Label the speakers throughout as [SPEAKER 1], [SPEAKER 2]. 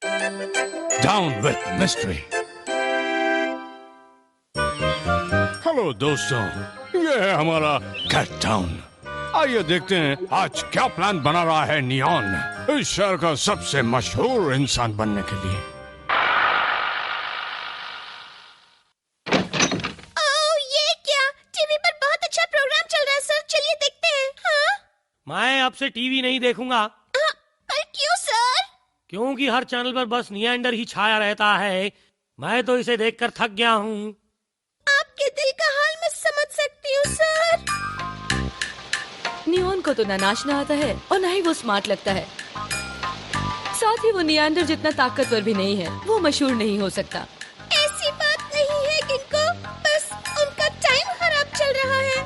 [SPEAKER 1] Down with mystery. Hello दोस्तों, ये है हमारा कैट टाउन। आइए देखते हैं आज क्या प्लान बना रहा है नियॉन इस शहर का सबसे मशहूर इंसान बनने के लिए।
[SPEAKER 2] ये क्या? टीवी पर बहुत अच्छा प्रोग्राम चल रहा है सर, चलिए देखते हैं। हाँ?
[SPEAKER 3] मैं अब से टीवी नहीं देखूंगा।
[SPEAKER 2] पर क्यों सर?
[SPEAKER 3] क्योंकि हर चैनल पर बस नियॉन्डर ही छाया रहता है। मैं तो इसे देखकर थक गया हूँ।
[SPEAKER 2] आपके दिल का हाल मैं समझ सकती हूँ सर।
[SPEAKER 4] नियॉन को तो ना नाचना आता है और ना ही वो स्मार्ट लगता है। साथ ही वो नियॉन्डर जितना ताकतवर भी नहीं है। वो मशहूर नहीं हो सकता।
[SPEAKER 2] ऐसी बात नहीं है किनको, बस उनका टाइम खराब चल रहा है।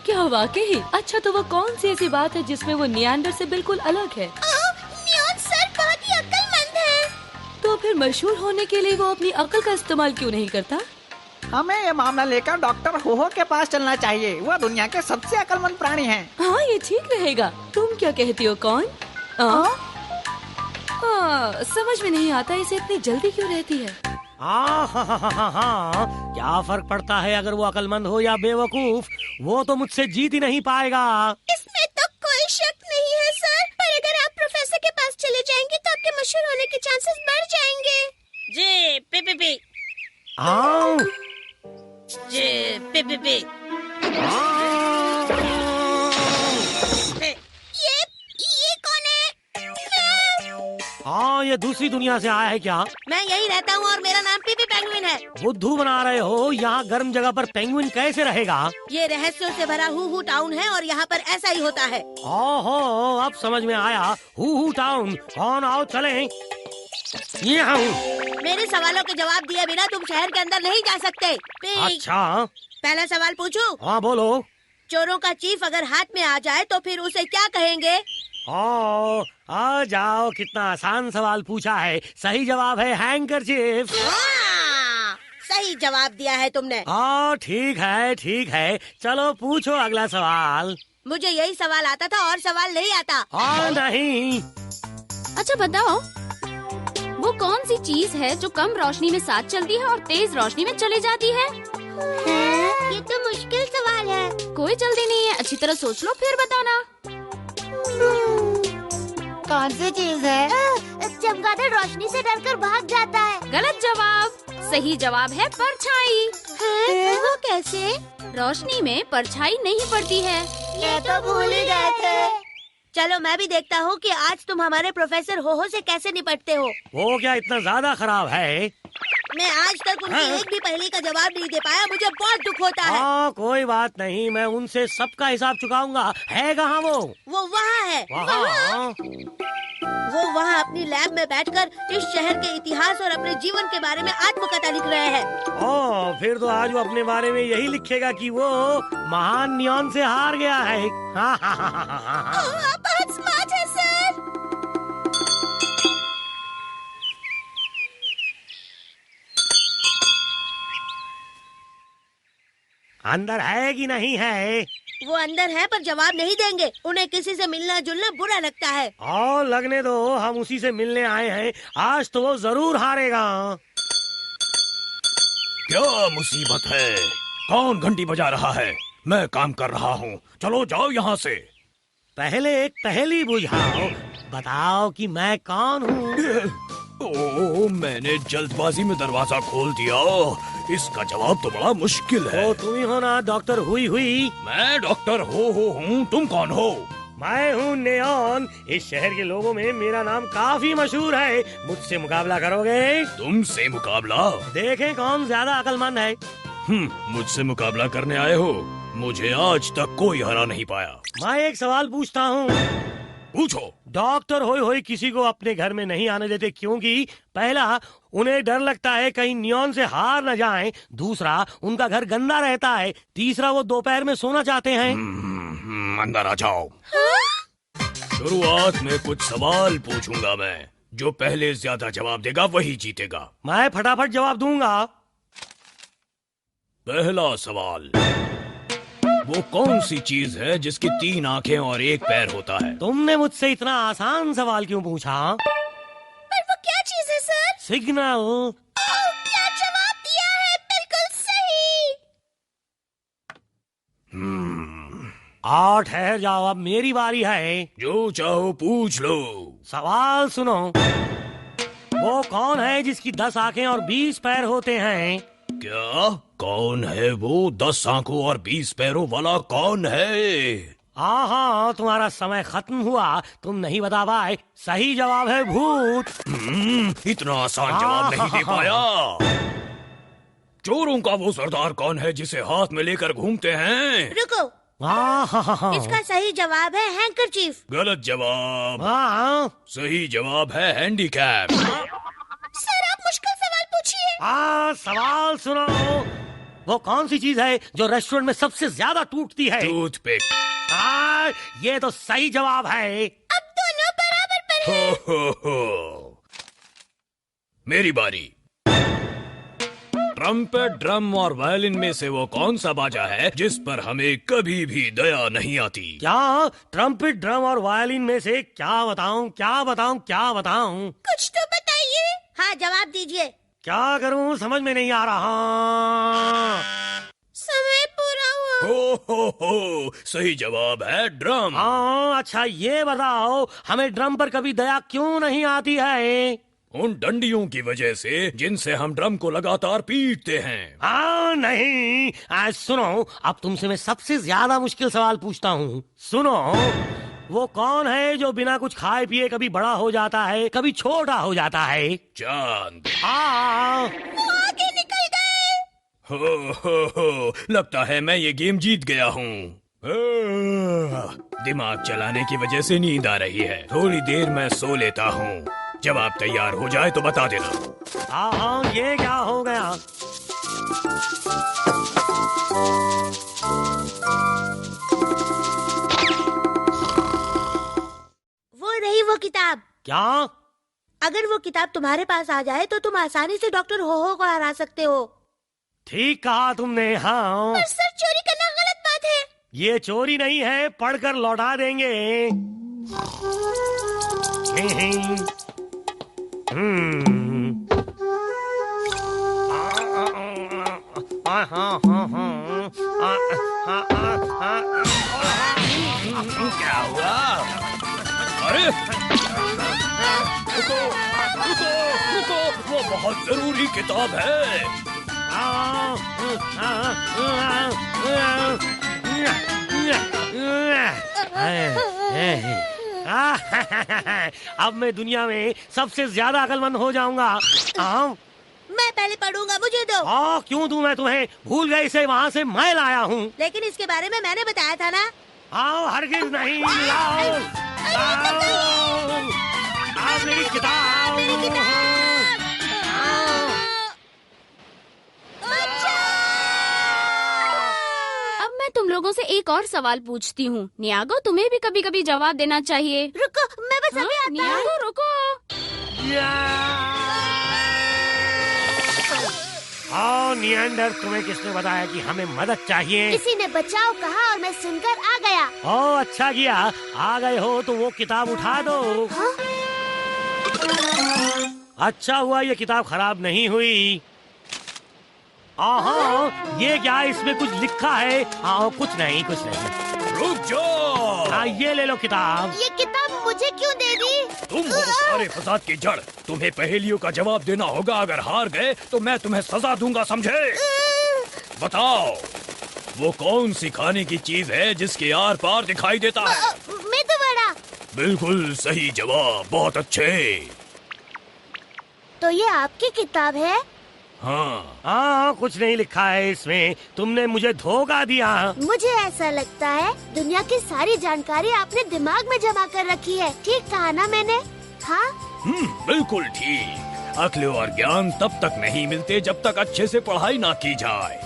[SPEAKER 4] क्या वाकई? अच्छा, तो वो कौन सी ऐसी बात है जिसमें वो नियॉन्डर से बिल्कुल अलग है?
[SPEAKER 2] नियॉन सर बहुत ही अक्लमंद है।
[SPEAKER 4] तो फिर मशहूर होने के लिए वो अपनी अकल का इस्तेमाल क्यों नहीं करता?
[SPEAKER 5] हमें ये मामला लेकर डॉक्टर होहो के पास चलना चाहिए। वो दुनिया के सबसे अक्लमंद प्राणी हैं।
[SPEAKER 4] हाँ, ये ठीक रहेगा। तुम क्या कहती हो? कौन? समझ में नहीं आता इसे इतनी जल्दी क्यों रहती है।
[SPEAKER 3] हाँ, क्या फर्क पड़ता है अगर वो अकलमंद हो या बेवकूफ? वो तो मुझसे जीत ही नहीं पाएगा।
[SPEAKER 2] इसमें तो कोई शक नहीं है सर, पर अगर आप प्रोफेसर के पास चले जाएंगे तो आपके मशहूर होने के चांसेस बढ़ जाएंगे।
[SPEAKER 6] G P P P.
[SPEAKER 3] हाँ,
[SPEAKER 6] जी पी पी पी।
[SPEAKER 2] ये कौन है?
[SPEAKER 3] हाँ, ये दूसरी दुनिया से आया है क्या?
[SPEAKER 6] मैं यही रहता हूँ और मेरा नाम पीपी पेंगुइन है।
[SPEAKER 3] बुद्धू बना रहे हो? यहाँ गर्म जगह पर पेंगुइन कैसे रहेगा?
[SPEAKER 6] ये रहस्यों से भरा हू टाउन है और यहाँ पर ऐसा ही होता है।
[SPEAKER 3] ओहो, अब समझ में आया। हू टाउन। कौन? आओ चलें। ये हूँ।
[SPEAKER 6] मेरे सवालों के जवाब दिए बिना तुम शहर के अंदर नहीं जा सकते।
[SPEAKER 3] अच्छा,
[SPEAKER 6] पहला सवाल पूछूं?
[SPEAKER 3] हाँ बोलो।
[SPEAKER 6] चोरों का चीफ अगर हाथ में आ जाए तो फिर उसे क्या कहेंगे?
[SPEAKER 3] ओ, आ जाओ, कितना आसान सवाल पूछा है। सही जवाब है हैंकरचीफ।
[SPEAKER 6] सही जवाब दिया है तुमने।
[SPEAKER 3] ठीक है। चलो पूछो अगला सवाल।
[SPEAKER 6] मुझे यही सवाल आता था और सवाल नहीं आता।
[SPEAKER 3] नहीं।
[SPEAKER 7] अच्छा बताओ, वो कौन सी चीज है जो कम रोशनी में साथ चलती है और तेज रोशनी में चली जाती है?
[SPEAKER 2] ये तो मुश्किल सवाल है।
[SPEAKER 7] कोई जल्दी नहीं है, अच्छी तरह सोच लो फिर बताना।
[SPEAKER 2] कौन सी चीज है? चमगादड़ रोशनी से डरकर भाग जाता है।
[SPEAKER 7] गलत जवाब। सही जवाब है परछाई।
[SPEAKER 2] वो कैसे?
[SPEAKER 7] रोशनी में परछाई नहीं पड़ती है।
[SPEAKER 2] ये तो भूल ही गए थे।
[SPEAKER 6] चलो मैं भी देखता हूँ कि आज तुम हमारे प्रोफेसर होहो से कैसे निपटते हो।
[SPEAKER 3] वो क्या इतना ज्यादा खराब है?
[SPEAKER 6] मैं आज तक उनकी एक भी पहेली का जवाब नहीं दे पाया। मुझे बहुत दुख होता है।
[SPEAKER 3] कोई बात नहीं, मैं उनसे सबका हिसाब चुकाऊंगा। है कहाँ वो?
[SPEAKER 6] वो वहाँ है। वो वहाँ अपनी लैब में बैठकर इस शहर के इतिहास और अपने जीवन के बारे में आत्मकथा लिख रहे हैं।
[SPEAKER 3] फिर तो आज वो अपने बारे में यही लिखेगा कि वो महान नियॉन से हार गया है।
[SPEAKER 2] आप बहुत स्मार्ट हैं सर।
[SPEAKER 3] अंदर है कि नहीं है?
[SPEAKER 6] वो अंदर है पर जवाब नहीं देंगे। उन्हें किसी से मिलना जुलना बुरा लगता है।
[SPEAKER 3] लगने दो, हम उसी से मिलने आए हैं। आज तो वो जरूर हारेगा।
[SPEAKER 1] क्या मुसीबत है? कौन घंटी बजा रहा है? मैं काम कर रहा हूँ, चलो जाओ यहाँ से।
[SPEAKER 3] पहले एक पहेली बुझाओ। बताओ कि मैं कौन हूँ?
[SPEAKER 1] मैंने जल्दबाजी में दरवाजा खोल दिया। इसका जवाब तो बड़ा मुश्किल है।
[SPEAKER 3] तुम ही हो ना डॉक्टर हुई?
[SPEAKER 1] मैं डॉक्टर हो हूँ। तुम कौन हो?
[SPEAKER 3] मैं हूँ नियॉन। इस शहर के लोगों में मेरा नाम काफी मशहूर है। मुझसे मुकाबला करोगे?
[SPEAKER 1] तुमसे मुकाबला?
[SPEAKER 3] देखें कौन ज्यादा अकलमंद है।
[SPEAKER 1] मुझसे मुकाबला करने आए हो? मुझे आज तक कोई हरा नहीं पाया।
[SPEAKER 3] मैं एक सवाल पूछता हूँ।
[SPEAKER 1] पूछो।
[SPEAKER 3] डॉक्टर होई किसी को अपने घर में नहीं आने देते क्योंकि पहला, उन्हें डर लगता है कहीं नियॉन से हार न जाएं। दूसरा, उनका घर गंदा रहता है। तीसरा, वो दोपहर में सोना चाहते हैं।
[SPEAKER 1] अंदर आ जाओ। शुरुआत में कुछ सवाल पूछूंगा मैं। जो पहले ज्यादा जवाब देगा वही जीतेगा।
[SPEAKER 3] मैं फटाफट जवाब दूंगा।
[SPEAKER 1] पहला सवाल, वो कौन सी चीज है जिसकी 3 आंखें और 1 पैर होता है?
[SPEAKER 3] तुमने मुझसे इतना आसान सवाल क्यों पूछा?
[SPEAKER 2] पर वो क्या
[SPEAKER 3] सिग्नल।
[SPEAKER 2] क्या जवाब दिया है, बिल्कुल सही।
[SPEAKER 3] और ठहर जाओ, अब मेरी बारी है।
[SPEAKER 1] जो चाहो पूछ लो।
[SPEAKER 3] सवाल सुनो। वो कौन है जिसकी 10 आंखें और 20 पैर होते हैं?
[SPEAKER 1] क्या? कौन है वो 10 आंखों और 20 पैरों वाला? कौन है?
[SPEAKER 3] हाँ, तुम्हारा समय खत्म हुआ, तुम नहीं बता पाए। सही जवाब है भूत।
[SPEAKER 1] इतना आसान जवाब नहीं दे पाया। चोरों का वो सरदार कौन है जिसे हाथ में लेकर घूमते हैं?
[SPEAKER 6] रुको, इसका सही जवाब है हैंकरचीफ।
[SPEAKER 1] गलत जवाब।
[SPEAKER 3] हाँ,
[SPEAKER 1] सही जवाब है हैंडीकैप।
[SPEAKER 2] सर आप मुश्किल सवाल पूछिए।
[SPEAKER 3] सवाल सुनो। वो कौन सी चीज है जो रेस्टोरेंट में सबसे ज्यादा टूटती है?
[SPEAKER 1] टूथपिक।
[SPEAKER 3] ये तो सही जवाब है।
[SPEAKER 2] अब दोनों बराबर पर हैं।
[SPEAKER 1] हो। मेरी बारी। ट्रम्पेट, ड्रम और वायलिन में से वो कौन सा बाजा है जिस पर हमें कभी भी दया नहीं आती?
[SPEAKER 3] क्या? ट्रम्पेट, ड्रम और वायलिन में से क्या बताऊं?
[SPEAKER 2] कुछ तो बताइए।
[SPEAKER 6] हाँ, जवाब दीजिए।
[SPEAKER 3] क्या करूं, समझ में नहीं आ रहा।
[SPEAKER 2] समय पूरा हुआ।
[SPEAKER 1] हो, सही जवाब है ड्रम।
[SPEAKER 3] अच्छा ये बताओ, हमें ड्रम पर कभी दया क्यों नहीं आती है?
[SPEAKER 1] उन डंडियों की वजह से जिनसे हम ड्रम को लगातार पीटते हैं।
[SPEAKER 3] नहीं। सुनो, अब तुमसे मैं सबसे ज्यादा मुश्किल सवाल पूछता हूँ। सुनो, वो कौन है जो बिना कुछ खाए पिए कभी बड़ा हो जाता है, कभी छोटा हो जाता है?
[SPEAKER 1] चांद।
[SPEAKER 2] वो आगे निकल गए।
[SPEAKER 1] हो, लगता है मैं ये गेम जीत गया हूँ। दिमाग चलाने की वजह से नींद आ रही है। थोड़ी देर मैं सो लेता हूँ। जब आप तैयार हो जाए तो बता देना।
[SPEAKER 3] हाँ, ये क्या हो गया?
[SPEAKER 6] वो रही वो किताब।
[SPEAKER 3] क्या?
[SPEAKER 6] अगर वो किताब तुम्हारे पास आ जाए तो तुम आसानी से डॉक्टर हो को हरा सकते हो।
[SPEAKER 3] ठीक कहा तुमने। हाँ,
[SPEAKER 2] पर सर चोरी करना गलत बात है।
[SPEAKER 3] ये चोरी नहीं है, पढ़कर लौटा देंगे।
[SPEAKER 1] क्या हुआ? अरे रुको, वो बहुत जरूरी किताब है।
[SPEAKER 3] अब मैं दुनिया में सबसे ज्यादा अक्लमंद हो जाऊंगा।
[SPEAKER 6] मैं पहले पढ़ूंगा, मुझे दो।
[SPEAKER 3] क्यों दूं मैं तुम्हें? भूल गए, इसे वहाँ से मैं लाया हूँ।
[SPEAKER 6] लेकिन इसके बारे में मैंने बताया था ना।
[SPEAKER 3] हरगिज नहीं। लाओ मेरी किताब।
[SPEAKER 7] अब मैं तुम लोगों से एक और सवाल पूछती हूँ। नियागो, तुम्हें भी कभी कभी जवाब देना चाहिए।
[SPEAKER 6] रुको, मैं बस अभी आता हूँ।
[SPEAKER 7] नियागो रुको।
[SPEAKER 3] नियंडर, तुम्हें किसने बताया कि हमें मदद चाहिए?
[SPEAKER 2] किसी ने बचाओ कहा और मैं सुनकर आ गया।
[SPEAKER 3] अच्छा किया, आ गए हो तो वो किताब उठा दो। अच्छा हुआ ये किताब खराब नहीं हुई। ये क्या, इसमें कुछ लिखा है? कुछ नहीं।
[SPEAKER 1] रुक जाओ।
[SPEAKER 3] ये ले लो किताब।
[SPEAKER 2] ये किताब मुझे क्यों दे दी?
[SPEAKER 1] तुम हो सारे फसाद की जड़। तुम्हें पहेलियों का जवाब देना होगा। अगर हार गए तो मैं तुम्हें सजा दूंगा, समझे? बताओ, वो कौन सी खाने की चीज है जिसके आर पार दिखाई देता है?
[SPEAKER 2] मेदू वड़ा।
[SPEAKER 1] बिल्कुल सही जवाब, बहुत अच्छे।
[SPEAKER 2] तो ये आपकी किताब है?
[SPEAKER 1] हाँ,
[SPEAKER 3] कुछ नहीं लिखा है इसमें। तुमने मुझे धोखा दिया।
[SPEAKER 2] मुझे ऐसा लगता है दुनिया की सारी जानकारी आपने दिमाग में जमा कर रखी है। ठीक कहा ना मैंने? हाँ,
[SPEAKER 1] बिल्कुल ठीक। अक्ल और ज्ञान तब तक नहीं मिलते जब तक अच्छे से पढ़ाई ना की जाए।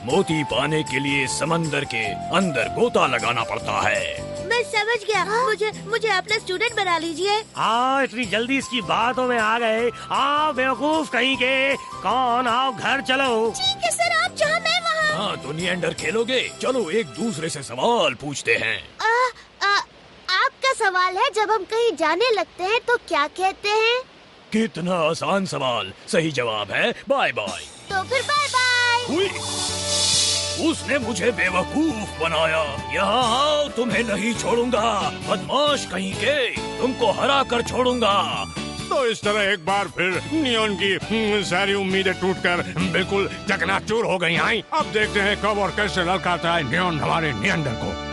[SPEAKER 1] मोती पाने के लिए समंदर के अंदर गोता लगाना पड़ता है।
[SPEAKER 6] मैं समझ गया। मुझे अपना स्टूडेंट बना लीजिए।
[SPEAKER 3] इतनी जल्दी इसकी बातों में आ गए। बेवकूफ कहीं के। कौन? आओ घर चलो।
[SPEAKER 2] ठीक है सर, आप जहाँ मैं वहाँ।
[SPEAKER 1] हाँ, तो नियंडर खेलोगे? चलो एक दूसरे से सवाल पूछते हैं।
[SPEAKER 2] आपका सवाल है, जब हम कहीं जाने लगते हैं तो क्या कहते हैं?
[SPEAKER 8] कितना आसान सवाल। सही जवाब है बाय बाय।
[SPEAKER 2] तो फिर बाय बाय।
[SPEAKER 8] हुई। उसने मुझे बेवकूफ बनाया। यहाँ आओ, तुम्हें नहीं छोड़ूंगा, बदमाश कहीं के, तुमको हरा कर छोड़ूंगा।
[SPEAKER 1] तो इस तरह एक बार फिर नियॉन की सारी उम्मीदें टूटकर बिल्कुल चकनाचूर हो गई। आई अब देखते हैं कब और कैसे ललकारता है नियॉन हमारे नियंडर को।